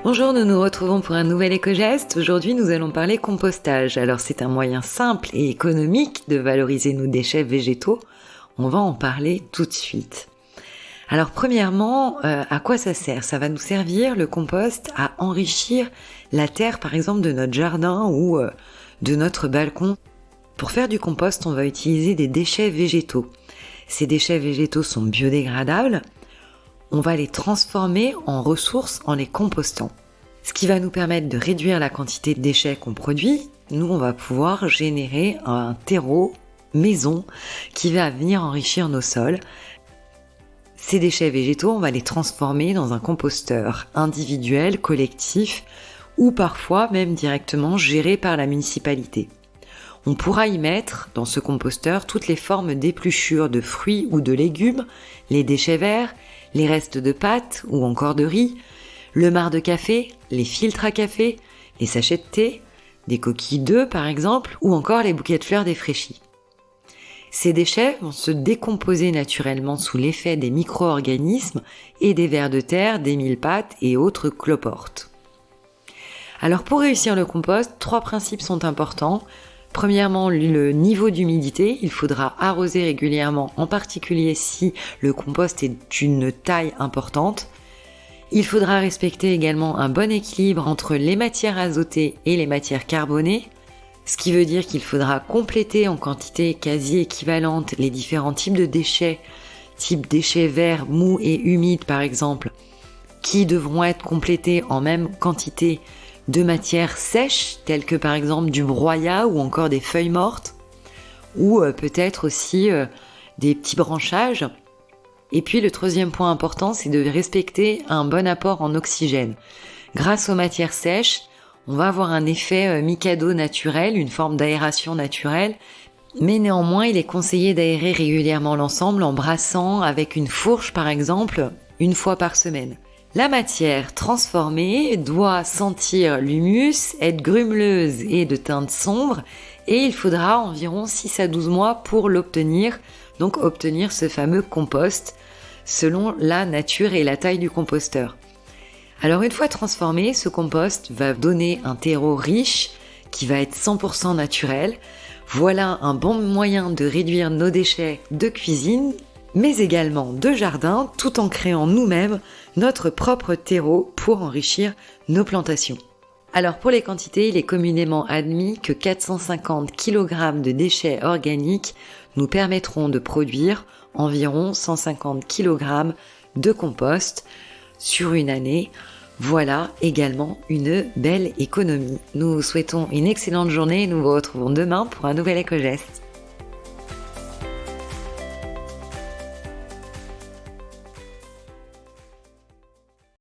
Bonjour, nous nous retrouvons pour un nouvel éco-geste. Aujourd'hui, nous allons parler compostage. Alors, c'est un moyen simple et économique de valoriser nos déchets végétaux. On va en parler tout de suite. Alors, premièrement, à quoi ça sert ? Ça va nous servir, le compost, à enrichir la terre, par exemple, de notre jardin ou de notre balcon. Pour faire du compost, on va utiliser des déchets végétaux. Ces déchets végétaux sont biodégradables. On va les transformer en ressources en les compostant. Ce qui va nous permettre de réduire la quantité de déchets qu'on produit. Nous, on va pouvoir générer un terreau maison qui va venir enrichir nos sols. Ces déchets végétaux, on va les transformer dans un composteur individuel, collectif ou parfois même directement géré par la municipalité. On pourra y mettre dans ce composteur toutes les formes d'épluchures de fruits ou de légumes, les déchets verts, les restes de pâtes ou encore de riz, le marc de café, les filtres à café, les sachets de thé, des coquilles d'œufs par exemple, ou encore les bouquets de fleurs défraîchis. Ces déchets vont se décomposer naturellement sous l'effet des micro-organismes et des vers de terre, des mille-pattes et autres cloportes. Alors pour réussir le compost, 3 principes sont importants. Premièrement, le niveau d'humidité, il faudra arroser régulièrement, en particulier si le compost est d'une taille importante. Il faudra respecter également un bon équilibre entre les matières azotées et les matières carbonées, ce qui veut dire qu'il faudra compléter en quantité quasi équivalente les différents types de déchets, type déchets verts, mous et humides par exemple, qui devront être complétés en même quantité de matières sèches, telles que par exemple du broyat ou encore des feuilles mortes, ou peut-être aussi des petits branchages. Et puis le troisième point important, c'est de respecter un bon apport en oxygène. Grâce aux matières sèches, on va avoir un effet Mikado naturel, une forme d'aération naturelle, mais néanmoins il est conseillé d'aérer régulièrement l'ensemble en brassant avec une fourche par exemple, une fois par semaine. La matière transformée doit sentir l'humus, être grumeleuse et de teinte sombre, et il faudra environ 6 à 12 mois pour l'obtenir, donc obtenir ce fameux compost selon la nature et la taille du composteur. Alors une fois transformé, ce compost va donner un terreau riche qui va être 100% naturel. Voilà un bon moyen de réduire nos déchets de cuisine, mais également de jardin, tout en créant nous-mêmes notre propre terreau pour enrichir nos plantations. Alors pour les quantités, il est communément admis que 450 kg de déchets organiques nous permettront de produire environ 150 kg de compost sur une année. Voilà également une belle économie. Nous vous souhaitons une excellente journée et nous vous retrouvons demain pour un nouvel éco-geste.